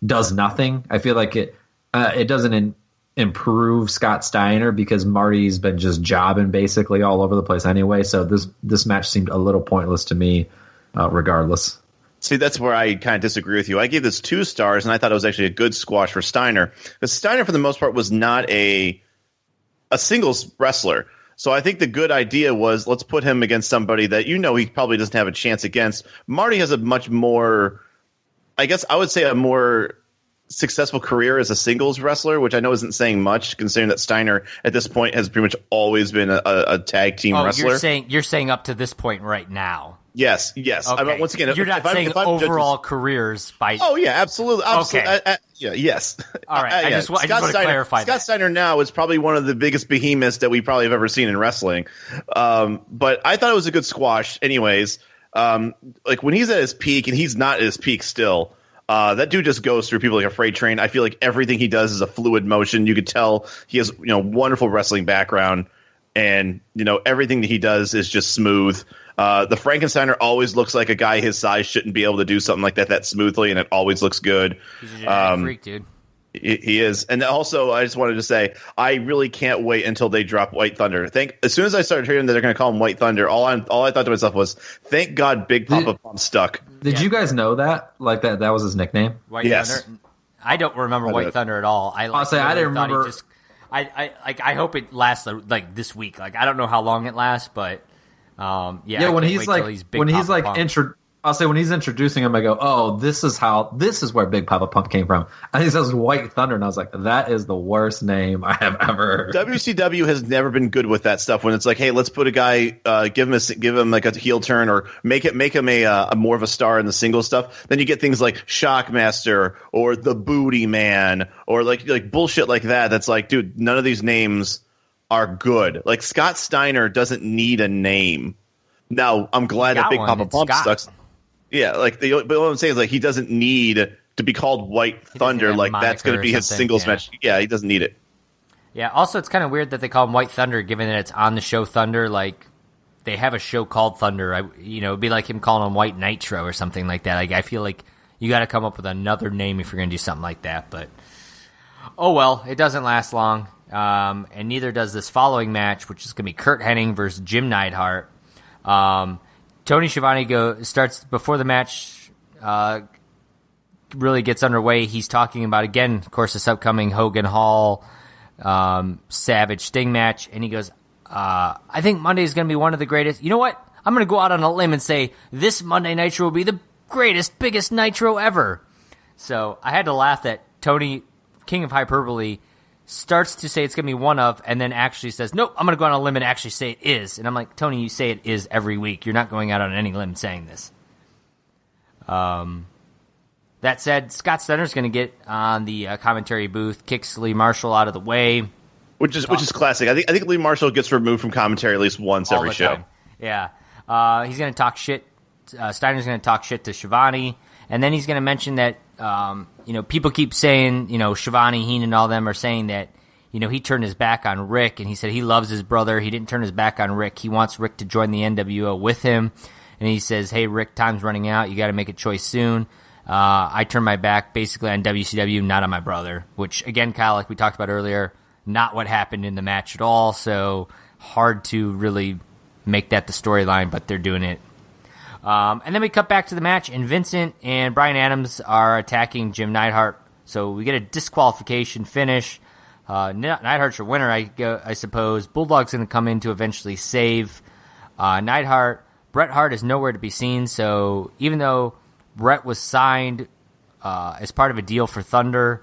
does nothing. I feel like it doesn't improve Scott Steiner because Marty's been just jobbing basically all over the place anyway. So this match seemed a little pointless to me, regardless. See, that's where I kind of disagree with you. I gave this 2 stars, and I thought it was actually a good squash for Steiner. But Steiner, for the most part, was not a singles wrestler. So I think the good idea was let's put him against somebody that he probably doesn't have a chance against. Marty has a much more, I guess I would say a more successful career as a singles wrestler, which I know isn't saying much considering that Steiner at this point has pretty much always been a tag team wrestler. You're saying up to this point right now. Yes. Okay. I mean, once again, you're not saying overall careers by. Oh yeah, absolutely. Okay. Yes. All right. I just want to clarify. Scott Steiner now is probably one of the biggest behemoths that we probably have ever seen in wrestling. But I thought it was a good squash. Anyways, like when he's at his peak, and he's not at his peak still. That dude just goes through people like a freight train. I feel like everything he does is a fluid motion. You could tell he has wonderful wrestling background, and everything that he does is just smooth. The Frankensteiner always looks like a guy his size shouldn't be able to do something like that smoothly, and it always looks good. He's a genetic freak, dude. He is. And also, I just wanted to say, I really can't wait until they drop White Thunder. As soon as I started hearing that they're going to call him White Thunder, all I thought to myself was, thank God Big Papa Pump stuck. Did you guys know that? Like that was his nickname? White Thunder? I don't remember White Thunder at all. I didn't remember. I hope it lasts like this week. Like I don't know how long it lasts, but when he's introducing him, I go, oh, this is where Big Papa Pump came from. And he says White Thunder, and I was like, that is the worst name I have ever heard. WCW has never been good with that stuff. When it's like, hey, let's put a guy, give him like a heel turn, or make him a more of a star in the single stuff. Then you get things like Shockmaster or the Booty Man or like bullshit like that. That's like, dude, none of these names are good. Like Scott Steiner doesn't need a name. Now I'm glad that Big Papa Pump stuck. Yeah, but what I'm saying is like he doesn't need to be called White Thunder. Like that's going to be his singles match. Yeah, he doesn't need it. Yeah. Also, it's kind of weird that they call him White Thunder, given that it's on the show Thunder. Like they have a show called Thunder. It'd be like him calling him White Nitro or something like that. Like I feel like you got to come up with another name if you're going to do something like that. But oh well, it doesn't last long. And neither does this following match, which is going to be Kurt Hennig versus Jim Neidhart. Tony Schiavone starts before the match really gets underway. He's talking about, again, of course, this upcoming Hogan Hall Savage Sting match, and he goes, I think Monday is going to be one of the greatest. You know what? I'm going to go out on a limb and say this Monday Nitro will be the greatest, biggest Nitro ever. So I had to laugh that Tony, King of Hyperbole, starts to say it's going to be one of, and then actually says, nope, I'm going to go on a limb and actually say it is. And I'm like, Tony, you say it is every week. You're not going out on any limb saying this. That said, Scott Steiner's going to get on the commentary booth, kicks Lee Marshall out of the way. Which is classic. I think Lee Marshall gets removed from commentary at least once every show. Time. Yeah. He's going to talk shit. Steiner's going to talk shit to Schiavone. And then he's going to mention that, people keep saying, Schiavone, Heenan, all them are saying that, he turned his back on Rick, and he said he loves his brother. He didn't turn his back on Rick. He wants Rick to join the NWO with him. And he says, hey, Rick, time's running out. You got to make a choice soon. I turned my back basically on WCW, not on my brother, which, again, Kyle, like we talked about earlier, not what happened in the match at all. So hard to really make that the storyline, but they're doing it. And then we cut back to the match, and Vincent and Bryan Adams are attacking Jim Neidhart. So we get a disqualification finish. Neidhart's your winner, I suppose. Bulldog's going to come in to eventually save Neidhart. Bret Hart is nowhere to be seen, so even though Bret was signed as part of a deal for Thunder,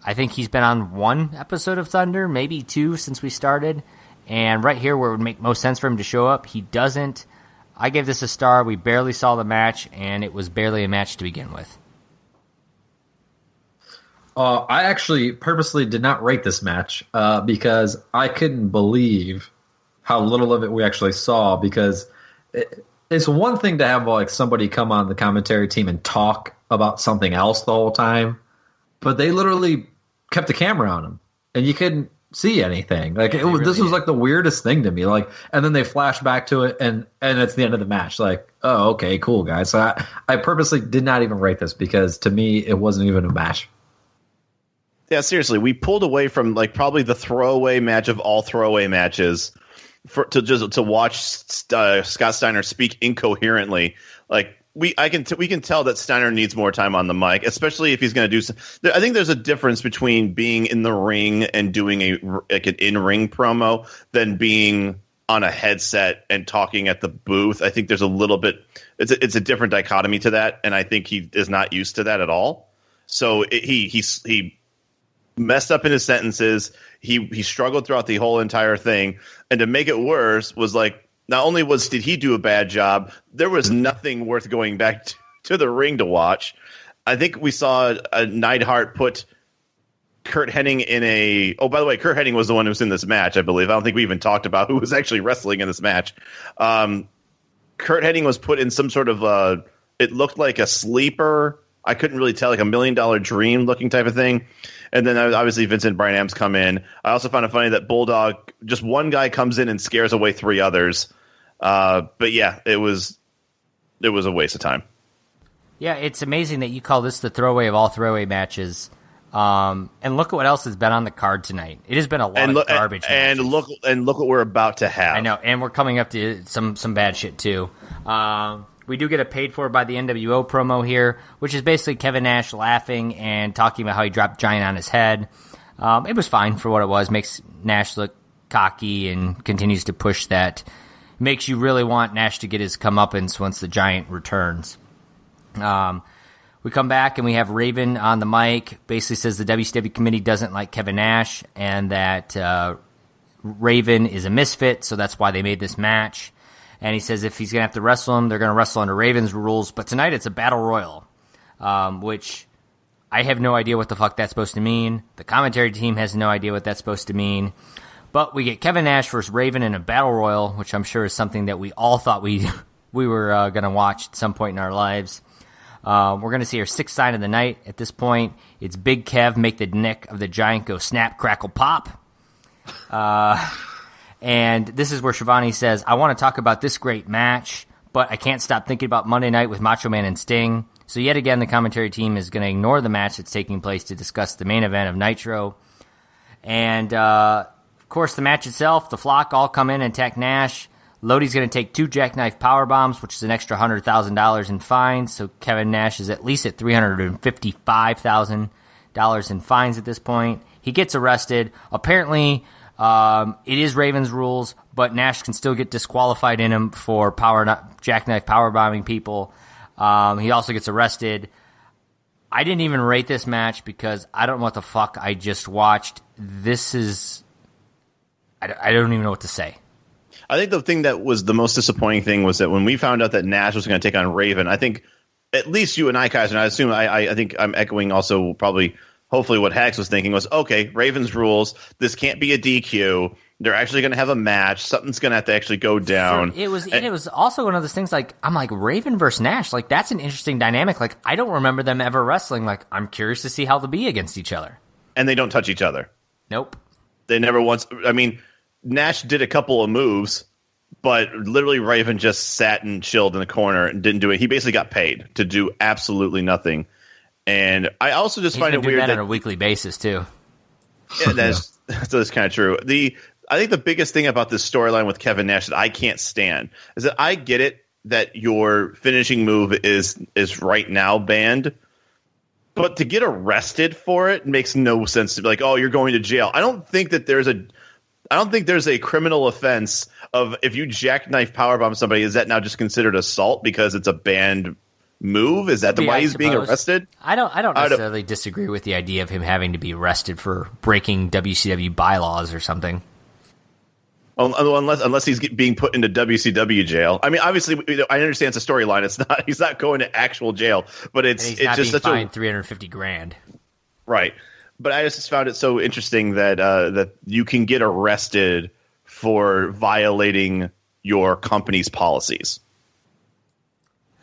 I think he's been on one episode of Thunder, maybe two since we started. And right here where it would make most sense for him to show up, he doesn't. I gave this a star. We barely saw the match, and it was barely a match to begin with. I actually purposely did not rate this match because I couldn't believe how little of it we actually saw, because it's one thing to have like somebody come on the commentary team and talk about something else the whole time, but they literally kept the camera on him, and you couldn't see anything. Like it was, really this was did. like the weirdest thing to me. Like, and then they flash back to it, and it's the end of the match. Like, oh, okay, cool, guys. So I purposely did not even rate this because to me it wasn't even a match. Yeah, seriously, we pulled away from like probably the throwaway match of all throwaway matches to watch Scott Steiner speak incoherently. Like we can tell that Steiner needs more time on the mic, especially if he's going to do. I think there's a difference between being in the ring and doing an in-ring promo than being on a headset and talking at the booth. I think there's a little bit. It's a different dichotomy to that, and I think he is not used to that at all. So he messed up in his sentences. He struggled throughout the whole entire thing, and to make it worse was like not only did he do a bad job, there was nothing worth going back to the ring to watch. I think we saw Neidhart put Kurt Hennig in a. Oh, by the way, Kurt Hennig was the one who was in this match, I believe. I don't think we even talked about who was actually wrestling in this match. Kurt Hennig was put in some sort of it looked like a sleeper. I couldn't really tell, like $1 Million Dream looking type of thing. And then obviously Vincent Bryan Am's come in. I also found it funny that Bulldog, just one guy comes in and scares away 3 others. But yeah, it was a waste of time. Yeah, it's amazing that you call this the throwaway of all throwaway matches. And look at what else has been on the card tonight. It has been a lot of garbage. And look what we're about to have. I know, and we're coming up to some bad shit too. We do get a paid for by the NWO promo here, which is basically Kevin Nash laughing and talking about how he dropped Giant on his head. It was fine for what it was. Makes Nash look cocky and continues to push that. Makes you really want Nash to get his comeuppance once the Giant returns. We come back and we have Raven on the mic. Basically says the WCW committee doesn't like Kevin Nash and that Raven is a misfit, so that's why they made this match. And he says if he's going to have to wrestle him, they're going to wrestle under Raven's rules. But tonight it's a battle royal, which I have no idea what the fuck that's supposed to mean. The commentary team has no idea what that's supposed to mean. But we get Kevin Nash versus Raven in a battle royal, which I'm sure is something that we all thought we were going to watch at some point in our lives. We're going to see our 6th sign of the night at this point. It's Big Kev make the neck of the Giant go snap, crackle, pop. And this is where Shivani says, I want to talk about this great match, but I can't stop thinking about Monday night with Macho Man and Sting. So yet again, the commentary team is going to ignore the match that's taking place to discuss the main event of Nitro. And, of course, the match itself, the Flock all come in and attack Nash. Lodi's going to take 2 jackknife power bombs, which is an extra $100,000 in fines. So Kevin Nash is at least at $355,000 in fines at this point. He gets arrested. Apparently, it is Raven's rules, but Nash can still get disqualified in him for jackknife power bombing people. He also gets arrested. I didn't even rate this match because I don't know what the fuck I just watched. This is... I don't even know what to say. I think the thing that was the most disappointing thing was that when we found out that Nash was going to take on Raven, I think at least you and I, Kaiser, and I assume I think I'm echoing also probably hopefully what Hax was thinking was, okay, Raven's rules. This can't be a DQ. They're actually going to have a match. Something's going to have to actually go down. It was also one of those things like, I'm like, Raven versus Nash, like that's an interesting dynamic. Like I don't remember them ever wrestling. Like I'm curious to see how they'll be against each other. And they don't touch each other. Nope. They never once. I mean, Nash did a couple of moves, but literally Raven just sat and chilled in the corner and didn't do it. He basically got paid to do absolutely nothing. And I also just find it weird that on a weekly basis too. Yeah, that's kind of true. I think the biggest thing about this storyline with Kevin Nash that I can't stand is that I get it that your finishing move is right now banned, but to get arrested for it makes no sense. To be like, oh, you're going to jail. I don't think there's a criminal offense of if you jackknife powerbomb somebody. Is that now just considered assault because it's a banned move? Is that why he's being arrested? I don't necessarily disagree with the idea of him having to be arrested for breaking WCW bylaws or something. Unless he's being put into WCW jail. I mean, obviously, I understand it's a storyline. It's not. He's not going to actual jail, but it's not just being such fined $350,000. Right. But I just found it so interesting that that you can get arrested for violating your company's policies.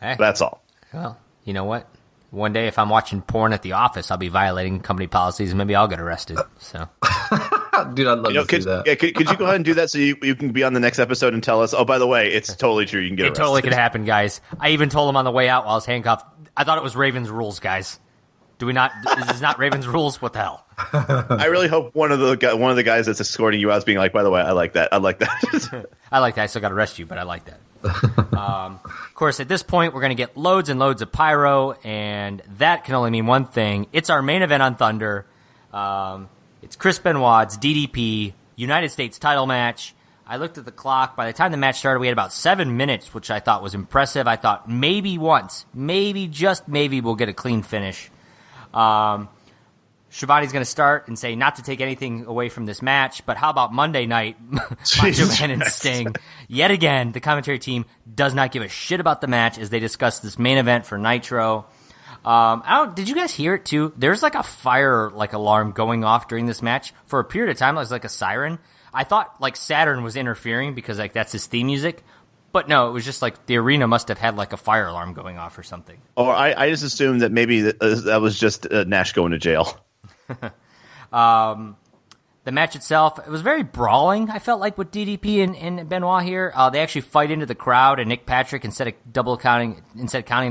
Hey. That's all. Well, you know what? One day, if I'm watching porn at the office, I'll be violating company policies, and maybe I'll get arrested. So, dude, I'd love to see that. Yeah, could you go ahead and do that so you can be on the next episode and tell us? Oh, by the way, it's totally true. You can get arrested. It totally could happen, guys. I even told him on the way out while I was handcuffed. I thought it was Ravens rules, guys. Do we not? Is this not Ravens rules? What the hell? I really hope one of the guys that's escorting you out is being like, by the way, I like that. I like that. I like that. I still got to arrest you, but I like that. Of course, at this point, we're going to get loads and loads of pyro, and that can only mean one thing. It's our main event on Thunder. It's Chris Benoit's DDP United States title match. I looked at the clock. By the time the match started, we had about 7 minutes, which I thought was impressive. I thought maybe once, maybe just maybe we'll get a clean finish. Shivani's going to start and say not to take anything away from this match, but how about Monday night, Macho Man and Sting? Yet again, the commentary team does not give a shit about the match as they discuss this main event for Nitro. Did you guys hear it too? There's like a fire alarm going off during this match. For a period of time, it was like a siren. I thought like Saturn was interfering because like that's his theme music. But no, it was just like the arena must have had like a fire alarm going off or something. Or I just assumed that maybe that was just Nash going to jail. The match itself, it was very brawling, I felt like, with DDP and Benoit here. They actually fight into the crowd, and Nick Patrick, instead of counting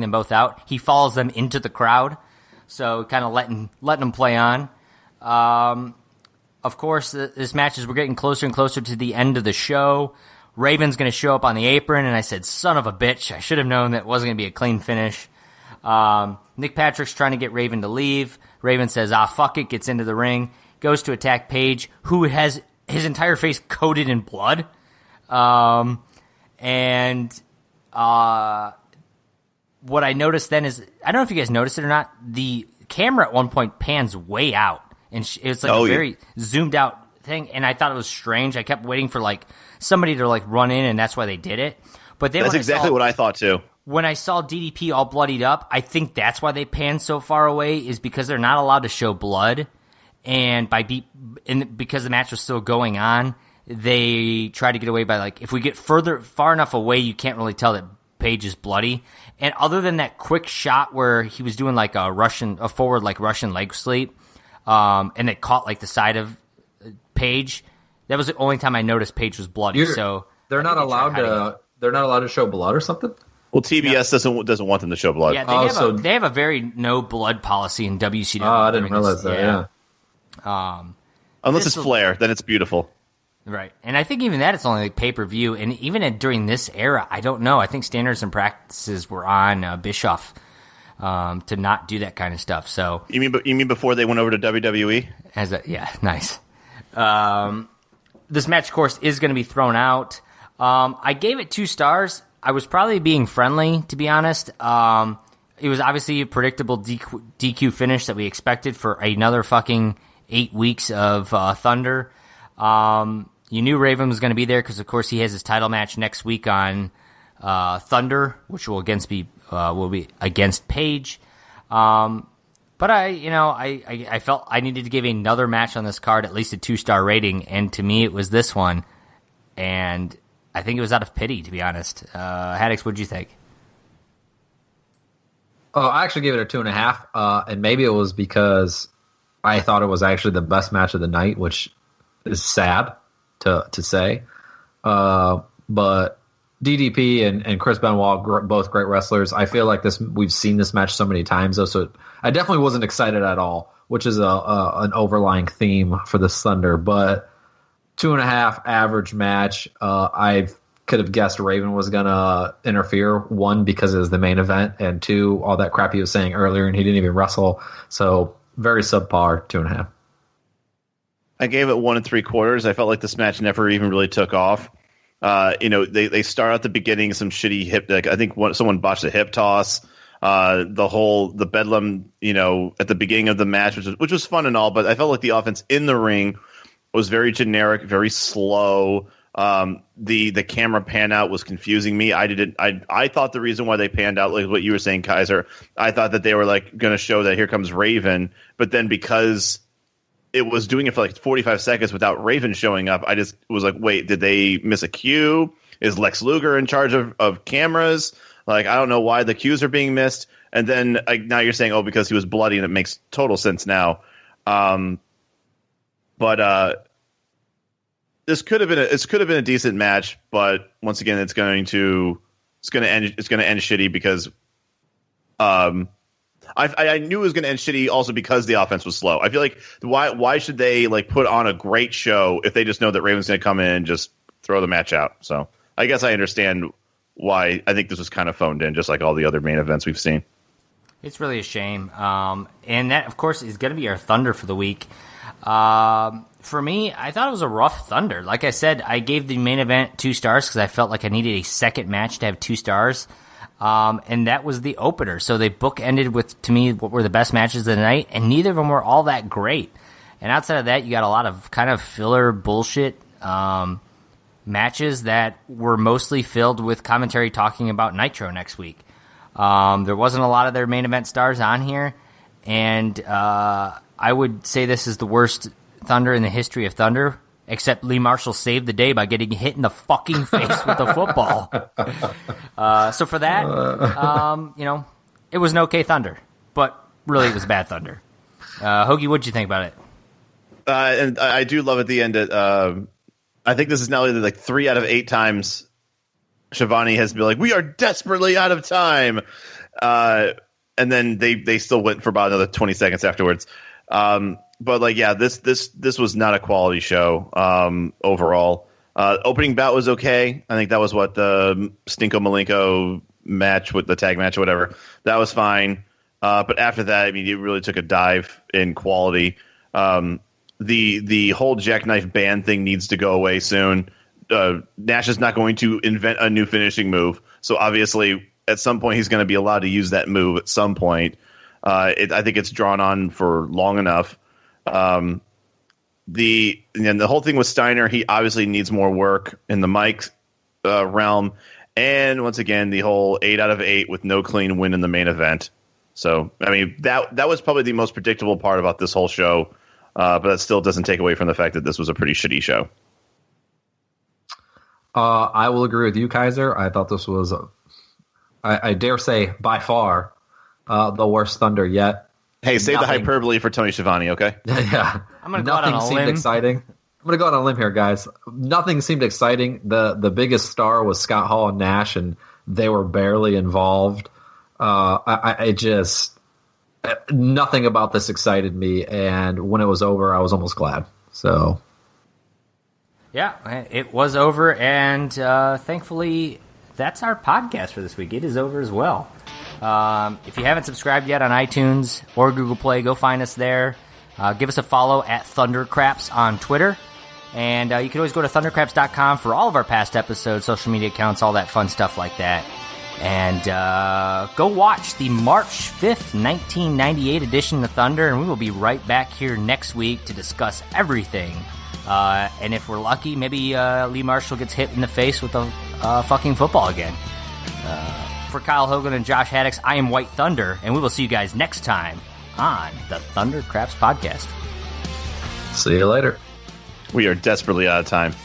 them both out, he follows them into the crowd. So kind of letting them play on. Of course, this match, as we're getting closer and closer to the end of the show, Raven's going to show up on the apron, and I said, son of a bitch, I should have known that it wasn't going to be a clean finish. Nick Patrick's trying to get Raven to leave. Raven says, fuck it, gets into the ring, goes to attack Paige, who has his entire face coated in blood. What I noticed then is, I don't know if you guys noticed it or not, the camera at one point pans way out, and it's like a very zoomed out thing, and I thought it was strange. I kept waiting for like somebody to like run in, and that's why they did it. But then that's exactly what I thought too. When I saw DDP all bloodied up, I think that's why they panned so far away, is because they're not allowed to show blood, and because the match was still going on, they try to get away by like, if we get far enough away, you can't really tell that Paige is bloody. And other than that quick shot where he was doing like a forward like Russian leg sweep, and it caught like the side of Paige, that was the only time I noticed Paige was bloody. So they're not allowed to show blood or something. Well, TBS doesn't want them to show blood. Yeah, they have a very no blood policy in WCW. Oh, I didn't realize that. Yeah. Unless it's Flair, then it's beautiful. Right, and I think even that it's only like pay-per-view, and even during this era, I don't know. I think standards and practices were on Bischoff to not do that kind of stuff. So you mean before they went over to WWE? Nice. This match, of course, is going to be thrown out. I gave it 2 stars. I was probably being friendly, to be honest. It was obviously a predictable DQ finish that we expected for another fucking 8 weeks of Thunder. You knew Raven was going to be there because, of course, he has his title match next week on Thunder, which will be against Paige. But I felt I needed to give another match on this card at least a 2-star rating, and to me it was this one, and I think it was out of pity, to be honest. Haddix, what'd you think? Oh, I actually gave it a 2.5, and maybe it was because I thought it was actually the best match of the night, which is sad to say. But DDP and Chris Benoit, both great wrestlers. I feel like we've seen this match so many times, though, so I definitely wasn't excited at all, which is an overlying theme for this Thunder. But 2.5 average match. I could have guessed Raven was going to interfere, 1, because it was the main event, and 2, all that crap he was saying earlier, and he didn't even wrestle. So very subpar, 2.5. I gave it 1 3/4. I felt like this match never even really took off. They start at the beginning, some shitty hip. Like, I think someone botched a hip toss. The bedlam, at the beginning of the match, which was fun and all, but I felt like the offense in the ring was very generic, very slow. The camera pan out was confusing me. I thought the reason why they panned out, like what you were saying, Kaiser, I thought that they were like going to show that here comes Raven, but then because it was doing it for like 45 seconds without Raven showing up, I just was like, wait, did they miss a cue? Is Lex Luger in charge of cameras? Like, I don't know why the cues are being missed. And then now you're saying, because he was bloody, and it makes total sense now. But this could have been a decent match. But once again, it's going to end shitty because I knew it was going to end shitty also because the offense was slow. I feel like why should they like put on a great show if they just know that Raven's going to come in and just throw the match out? So I guess I understand why. I think this was kind of phoned in, just like all the other main events we've seen. It's really a shame. And that, of course, is going to be our Thunder for the week. For me, I thought it was a rough Thunder. Like I said, I gave the main event 2 stars because I felt like I needed a second match to have 2 stars. And that was the opener. So they bookended with, to me, what were the best matches of the night, and neither of them were all that great. And outside of that, you got a lot of kind of filler bullshit matches that were mostly filled with commentary talking about Nitro next week. There wasn't a lot of their main event stars on here, and I would say this is the worst Thunder in the history of Thunder, except Lee Marshall saved the day by getting hit in the fucking face with a football. So for that, it was an okay Thunder, but really it was bad Thunder. Hoagie, what'd you think about it? And I do love at the end that I think this is now like 3 out of 8 times Shivani has been like, we are desperately out of time. And then they still went for about another 20 seconds afterwards. But like, yeah, this was not a quality show overall. Opening bout was okay. I think that was what the Stinko Malenko match with the tag match or whatever. That was fine. But after that, I mean, it really took a dive in quality. The whole jackknife ban thing needs to go away soon. Nash is not going to invent a new finishing move, so obviously at some point he's going to be allowed to use that move at some point. I think it's drawn on for long enough. The whole thing with Steiner, he obviously needs more work in the mic realm, and once again the whole 8 out of 8 with no clean win in the main event. So I mean that was probably the most predictable part about this whole show. But that still doesn't take away from the fact that this was a pretty shitty show. I will agree with you, Kaiser. I thought this was, I dare say, by far the worst Thunder yet. Hey, save the hyperbole for Tony Schiavone, okay? Yeah. I'm going to go out on a limb. Exciting. I'm going to go out on a limb here, guys. Nothing seemed exciting. The biggest star was Scott Hall and Nash, and they were barely involved. Nothing about this excited me, and when it was over, I was almost glad. So, yeah, it was over, and thankfully, that's our podcast for this week. It is over as well. If you haven't subscribed yet on iTunes or Google Play, go find us there. Give us a follow at Thundercraps on Twitter, and you can always go to thundercraps.com for all of our past episodes, social media accounts, all that fun stuff like that. And go watch the March 5th, 1998 edition of Thunder, and we will be right back here next week to discuss everything. And if we're lucky, maybe Lee Marshall gets hit in the face with a fucking football again. For Kyle Hogan and Josh Haddix, I am White Thunder, and we will see you guys next time on the Thunder Craps Podcast. See you later. We are desperately out of time.